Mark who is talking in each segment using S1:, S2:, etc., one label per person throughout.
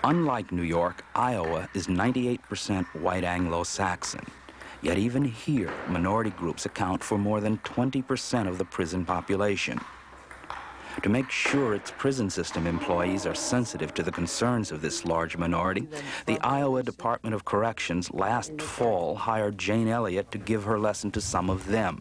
S1: Unlike New York, Iowa is 98% white Anglo-Saxon. Yet even here, minority groups account for more than 20% of the prison population. To make sure its prison system employees are sensitive to the concerns of this large minority, the Iowa Department of Corrections last fall hired Jane Elliott to give her lesson to some of them.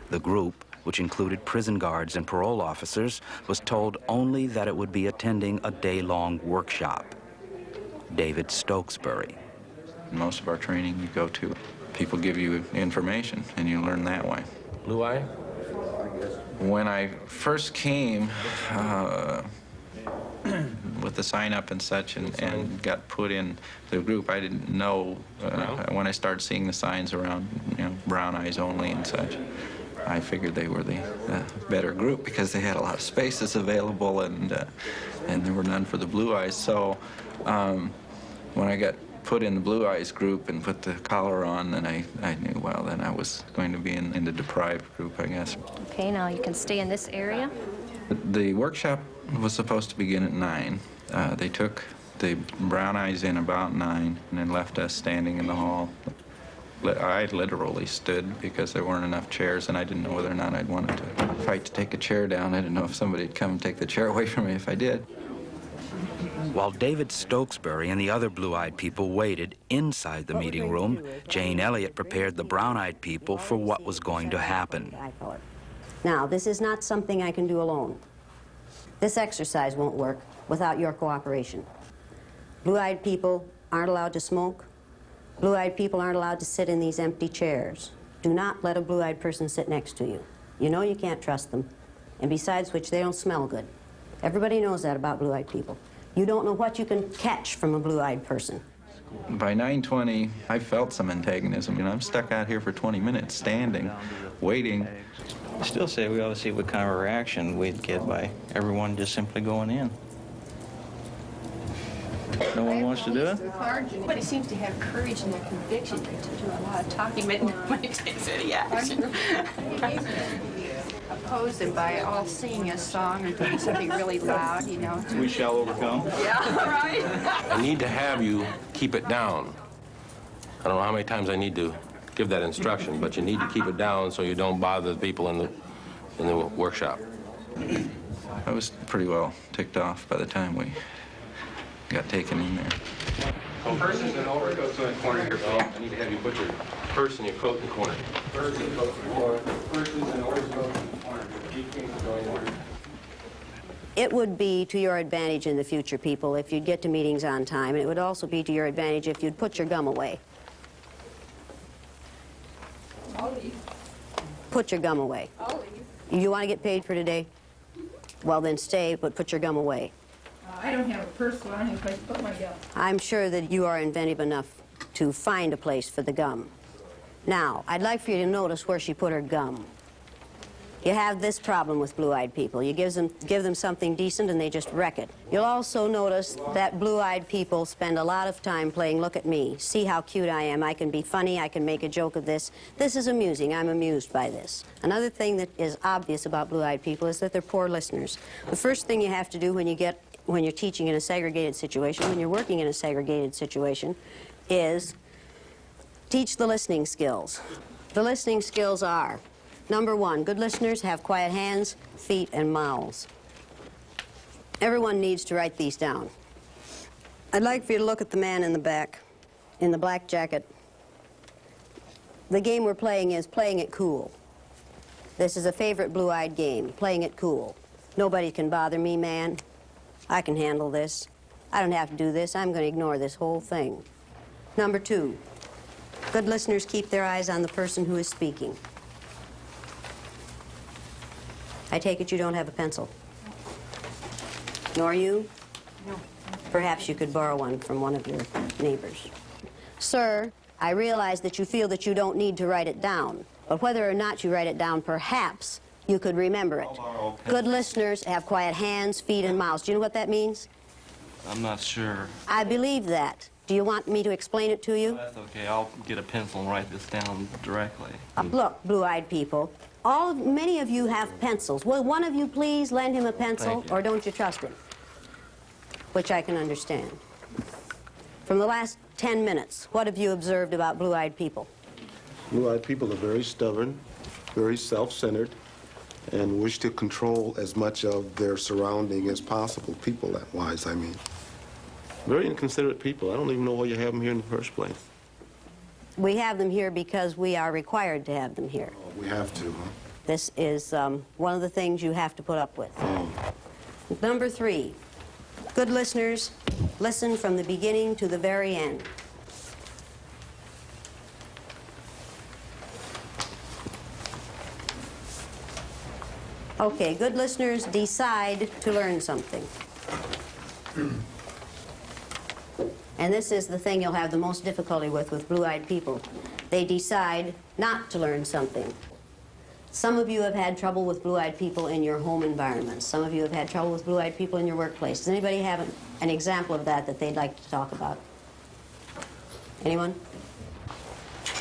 S1: The group, which included prison guards and parole officers, was told only that it would be attending a day-long workshop. David Stokesbury.
S2: Most of our training you go to, people give you information and you learn that way.
S3: Blue eye?
S2: When I first came with the sign up and such and got put in the group, I didn't know when I started seeing the signs around, brown eyes only and such. I figured they were the better group because they had a lot of spaces available and there were none for the blue eyes. So when I got put in the blue eyes group and put the collar on, then I knew, well, then I was going to be in the deprived group, I guess.
S4: Okay, now you can stay in this area.
S2: The workshop was supposed to begin at 9. They took the brown eyes in about 9 and then left us standing in the hall. I literally stood because there weren't enough chairs, and I didn't know whether or not I'd wanted to fight to take a chair down. I didn't know if somebody'd come and take the chair away from me if I did.
S1: While David Stokesbury and the other blue-eyed people waited inside the meeting room, Jane Elliott prepared the brown-eyed people for what was going to happen.
S5: Now, this is not something I can do alone. This exercise won't work without your cooperation. Blue-eyed people aren't allowed to smoke. Blue-eyed people aren't allowed to sit in these empty chairs. Do not let a blue-eyed person sit next to you. You know you can't trust them. And besides which, they don't smell good. Everybody knows that about blue-eyed people. You don't know what you can catch from a blue-eyed person.
S2: By 9:20, I felt some antagonism. I'm stuck out here for 20 minutes, standing, waiting.
S6: I still say we ought to see what kind of a reaction we'd get by everyone just simply going in. No one wants to do it?
S7: Everybody seems to have courage and their conviction to do a lot of talking, but nobody takes any action. Oppose them by all singing a song or doing something really loud,
S6: We shall overcome.
S7: Yeah, right.
S3: I need to have you keep it down. I don't know how many times I need to give that instruction, but you need to keep it down so you don't bother the people in the workshop.
S2: I was pretty well ticked off by the time we got taken in there.
S3: Well, purses and overcoats in the corner here, Bill. I need to have you put your purse and your coat in the corner. Purse and coat in the corner. Purses and overcoats in the corner.
S5: It would be to your advantage in the future, people, if you'd get to meetings on time, and it would also be to your advantage if you'd put your gum away. Put your gum away. You want to get paid for today? Well, then stay, but put your gum away.
S7: I don't have a purse, so I don't have a place to put my gum.
S5: I'm sure that you are inventive enough to find a place for the gum. Now, I'd like for you to notice where she put her gum. You have this problem with blue-eyed people. You give them something decent and they just wreck it. You'll also notice that blue-eyed people spend a lot of time playing look at me, see how cute I am, I can be funny, I can make a joke of this. This is amusing, I'm amused by this. Another thing that is obvious about blue-eyed people is that they're poor listeners. The first thing you have to do when you're teaching in a segregated situation, when you're working in a segregated situation, is teach the listening skills. The listening skills are: number 1, good listeners have quiet hands, feet, and mouths. Everyone needs to write these down. I'd like for you to look at the man in the back, in the black jacket. The game we're playing is playing it cool. This is a favorite blue-eyed game, playing it cool. Nobody can bother me, man. I can handle this. I don't have to do this. I'm going to ignore this whole thing. Number 2, good listeners keep their eyes on the person who is speaking. I take it you don't have a pencil. Nor you?
S7: No.
S5: Perhaps you could borrow one from one of your neighbors. Sir, I realize that you feel that you don't need to write it down, but whether or not you write it down, perhaps you could remember it. Good listeners have quiet hands, feet, and mouths. Do you know what that means?
S6: I'm not sure.
S5: I believe that. Do you want me to explain it to you?
S6: That's okay. I'll get a pencil and write this down directly.
S5: Look, blue-eyed people, many of you have pencils. Will one of you please lend him a pencil, or don't you trust him? which I can understand. From the last 10 minutes, what have you observed about blue-eyed people?
S8: Blue-eyed people are very stubborn, very self-centered, and wish to control as much of their surrounding as possible, people-wise, I mean. Very inconsiderate people. I don't even know why you have them here in the first place.
S5: We have them here because we are required to have them here.
S8: Oh, we have to, huh?
S5: This is one of the things you have to put up with. Number 3, good listeners, listen from the beginning to the very end. Okay, good listeners decide to learn something. And this is the thing you'll have the most difficulty with blue-eyed people. They decide not to learn something. Some of you have had trouble with blue-eyed people in your home environments. Some of you have had trouble with blue-eyed people in your workplace. Does anybody have an example of that they'd like to talk about? Anyone?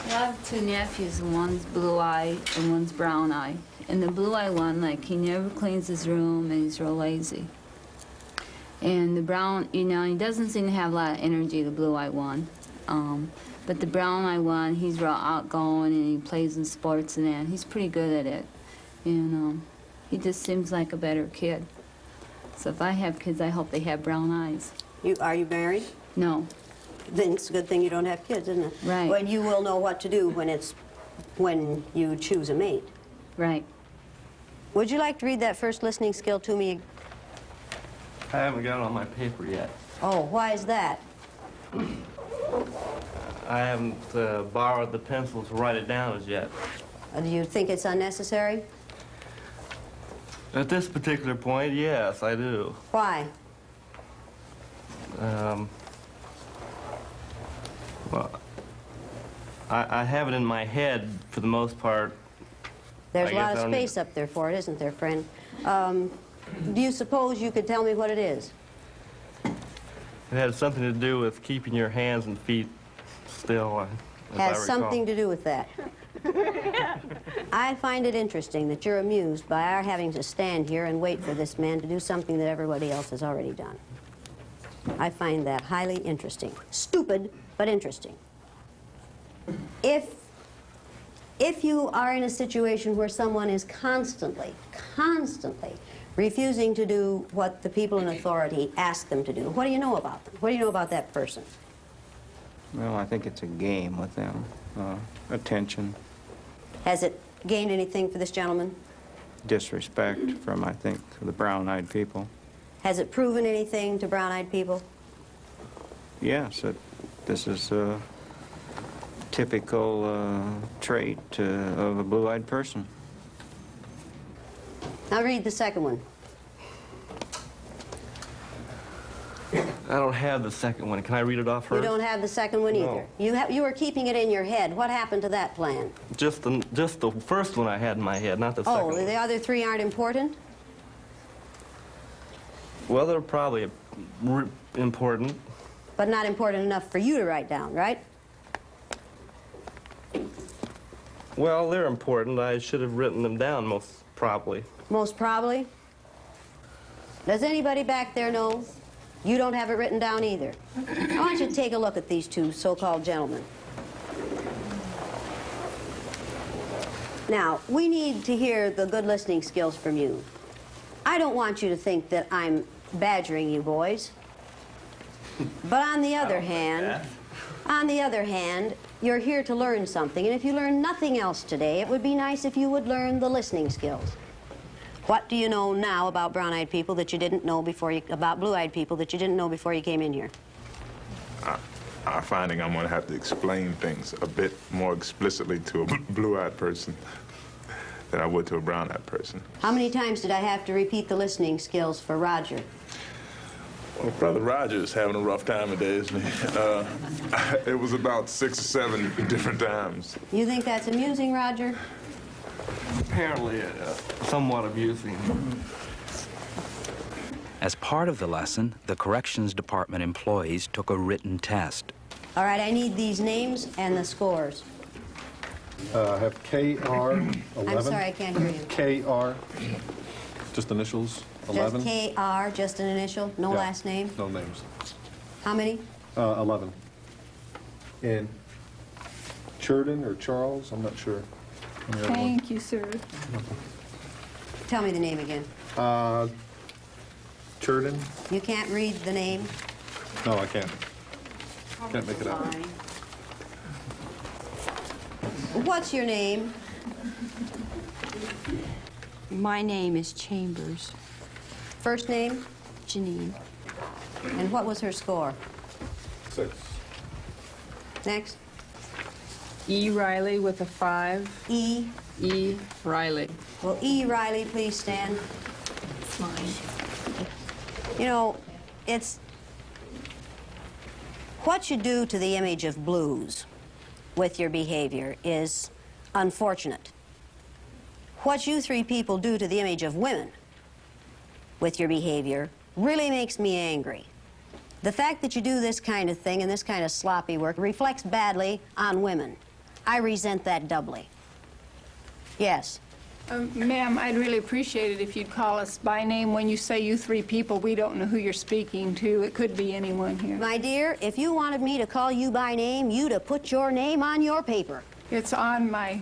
S9: I have 2 nephews, one's blue-eyed and one's brown-eyed. And the blue-eyed one, like, he never cleans his room and he's real lazy. And the brown, you know, he doesn't seem to have a lot of energy, the blue-eyed one. But the brown-eyed one, he's real outgoing and he plays in sports and that. He's pretty good at it. And he just seems like a better kid. So if I have kids, I hope they have brown eyes.
S5: Are you married?
S9: No.
S5: Then it's a good thing you don't have kids, isn't it?
S9: Right.
S5: Well, you will know what to do when you choose a mate.
S9: Right.
S5: Would you like to read that first listening skill to me?
S6: I haven't got it on my paper yet.
S5: Oh, why is that?
S6: I haven't borrowed the pencil to write it down as yet.
S5: Do you think it's unnecessary?
S6: At this particular point, yes, I do.
S5: Why?
S6: Well, I have it in my head for the most part.
S5: There's a
S6: I
S5: lot
S6: guess I
S5: of
S6: don't
S5: space up there for it, isn't there, friend? Do you suppose you could tell me what it is?
S6: It had something to do with keeping your hands and feet still, as I
S5: Has
S6: recall.
S5: something to do with that. I find it interesting that you're amused by our having to stand here and wait for this man to do something that everybody else has already done. I find that highly interesting. Stupid, but interesting. If you are in a situation where someone is constantly refusing to do what the people in authority ask them to do, what do you know about them? What do you know about that person?
S10: Well, I think it's a game with them. Attention,
S5: Has it gained anything for this gentleman?
S10: disrespect from, I think, the brown-eyed people.
S5: Has it proven anything to brown-eyed people?
S10: Yes, this is a typical trait of a blue-eyed person.
S5: Now read the second one.
S6: I don't have the second one. Can I read it off
S5: You
S6: first?
S5: don't have the second one either.
S6: No.
S5: You were keeping it in your head. What happened to that plan?
S6: Just the first one I had in my head, not the second
S5: Oh,
S6: one.
S5: the other 3 aren't important?
S6: Well, they're probably important.
S5: But not important enough for you to write down, right?
S6: Well, they're important. I should have written them down, most probably.
S5: Most probably. Does anybody back there know? You don't have it written down either. I want you to take a look at these 2 so-called gentlemen. Now, we need to hear the good listening skills from you. I don't want you to think that I'm badgering you boys. But on the other hand, you're here to learn something, and if you learn nothing else today, it would be nice if you would learn the listening skills. What do you know now about brown-eyed people that you didn't know before about blue-eyed people that you didn't know before you came in here?
S11: I'm finding I'm going to have to explain things a bit more explicitly to a blue-eyed person than I would to a brown-eyed person.
S5: How many times did I have to repeat the listening skills for Roger?
S11: Well, Brother Roger's having a rough time today, isn't he? It was about 6 or 7 different times.
S5: You think that's amusing, Roger?
S6: Apparently, somewhat amusing.
S1: As part of the lesson, the corrections department employees took a written test.
S5: All right, I need these names and the scores.
S8: I have KR11.
S5: I'm sorry, I can't hear you.
S8: KR, just initials.
S12: 11.
S5: Just K.R., just an initial, no
S12: Yeah,
S5: last name?
S12: No names.
S5: How many?
S12: 11. And Churden or Charles, I'm not sure. On the other one.
S9: Thank you, sir.
S5: Tell me the name again.
S12: Churden?
S5: You can't read the name?
S12: No, I can't. Can't make it out.
S5: What's your name?
S7: My name is Chambers.
S5: First name?
S7: Janine.
S5: And what was her score?
S12: 6.
S5: Next.
S13: E. Riley with a 5.
S5: E.
S13: E. Riley.
S5: Will E. Riley please stand? You know, it's what you do to the image of blues with your behavior is unfortunate. What you three people do to the image of women with your behavior really makes me angry. The fact that you do this kind of thing and this kind of sloppy work reflects badly on women. I resent that doubly. Yes.
S9: Ma'am, I'd really appreciate it if you'd call us by name when you say you three people. We don't know who you're speaking to. It could be anyone here.
S5: My dear, if you wanted me to call you by name, you'd have put your name on your paper.
S9: It's on my...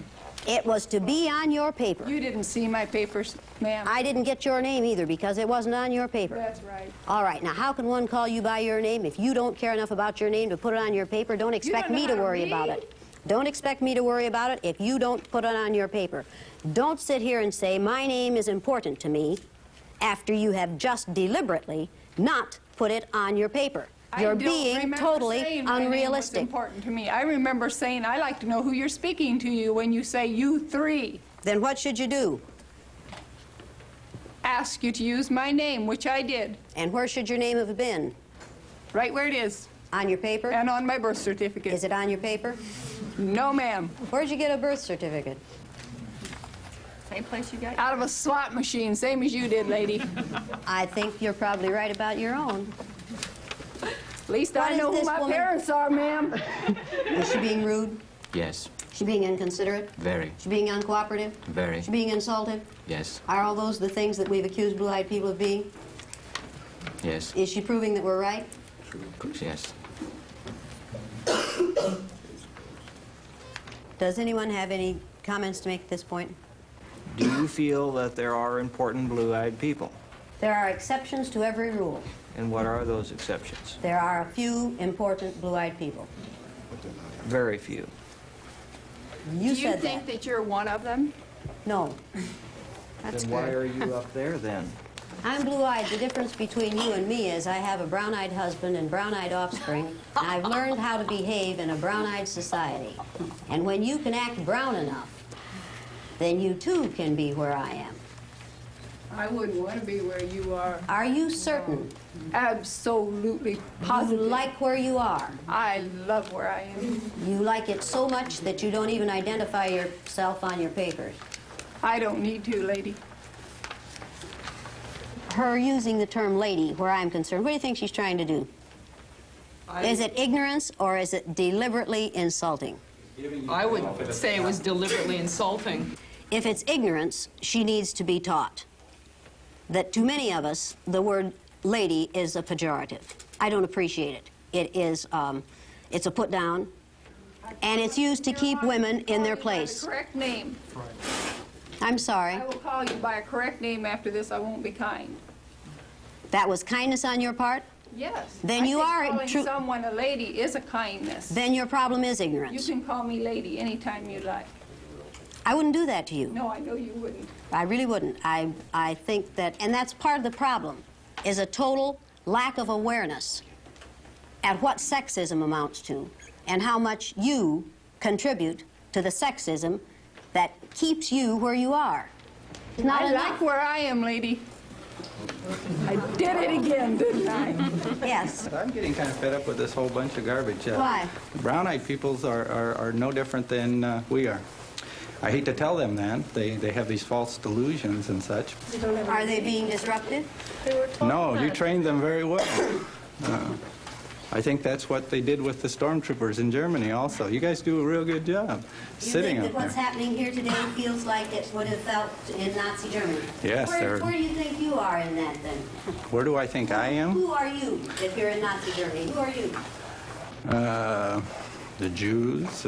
S5: It was to be on your paper.
S9: You didn't see my papers, ma'am.
S5: I didn't get your name either because it wasn't on your paper.
S9: That's right.
S5: All right, now how can one call you by your name if you don't care enough about your name to put it on your paper? Don't expect me to worry about it. Don't expect me to worry about it if you don't put it on your paper. Don't sit here and say my name is important to me after you have just deliberately not put it on your paper. You're being totally unrealistic.
S9: Important to me. I remember saying I like to know who you're speaking to you when you say you three.
S5: Then what should you do?
S9: Ask you to use my name, which I did.
S5: And where should your name have been?
S9: Right where it is.
S5: On your paper?
S9: And on my birth certificate.
S5: Is it on your paper?
S9: No, ma'am.
S5: Where'd you get a birth certificate?
S7: Same place you got?
S9: Out of a slot machine, same as you did, lady.
S5: I think you're probably right about your own.
S9: At least I know who my parents are, ma'am.
S5: Is she being rude?
S1: Yes.
S5: She being inconsiderate?
S1: Very.
S5: She being uncooperative?
S1: Very.
S5: She being insulted?
S1: Yes.
S5: Are all those the things that we've accused blue-eyed people of being?
S1: Yes.
S5: Is she proving that we're right?
S1: Yes.
S5: Does anyone have any comments to make at this point?
S6: Do you feel that there are important blue-eyed people?
S5: There are exceptions to every rule.
S6: And what are those exceptions?
S5: There are a few important blue-eyed people.
S6: Very few.
S5: You
S9: Do you
S5: said
S9: think
S5: that.
S9: that you're one of them?
S5: No. That's
S6: Then why
S5: good.
S6: are you up there then?
S5: I'm blue-eyed. The difference between you and me is I have a brown-eyed husband and brown-eyed offspring, and I've learned how to behave in a brown-eyed society. And when you can act brown enough, then you too can be where I am.
S9: I wouldn't want to be where you are.
S5: Are you certain?
S9: Absolutely positive.
S5: You like where you are.
S9: I love where I am.
S5: You like it so much that you don't even identify yourself on your papers.
S9: I don't need to, lady.
S5: Her using the term lady, where I'm concerned, what do you think she's trying to do? Is it ignorance or is it deliberately insulting?
S13: I would say it was deliberately insulting.
S5: If it's ignorance, she needs to be taught that to many of us, the word lady is a pejorative. I don't appreciate it. It is, it's a put down, and it's used to keep women in their place.
S9: The correct name.
S5: I'm sorry.
S9: I will call you by a correct name after this. I won't be kind.
S5: That was kindness on your part?
S9: Yes.
S5: Then you are
S9: calling someone a lady is a kindness.
S5: Then your problem is ignorance.
S9: You can call me lady anytime you like.
S5: I wouldn't do that to you.
S9: No, I know you wouldn't.
S5: I really wouldn't. I think that, and that's part of the problem, is a total lack of awareness at what sexism amounts to and how much you contribute to the sexism that keeps you where you are. It's not
S9: I
S5: enough.
S9: like where I am, lady. I did it again, didn't I?
S5: Yes.
S14: I'm getting kind of fed up with this whole bunch of garbage.
S5: Why?
S14: Brown-eyed peoples are no different than we are. I hate to tell them that. They have these false delusions and such.
S5: Are they being disruptive?
S14: No, you trained them very well. I think that's what they did with the stormtroopers in Germany also. You guys do a real good job sitting
S5: You
S14: up
S5: think that what's
S14: there.
S5: happening here today feels like it would have felt in Nazi Germany?
S14: Yes,
S5: Where do you think you are in that then?
S14: Where do I think I am?
S5: Who are you if you're in Nazi Germany? Who are you?
S14: The Jews.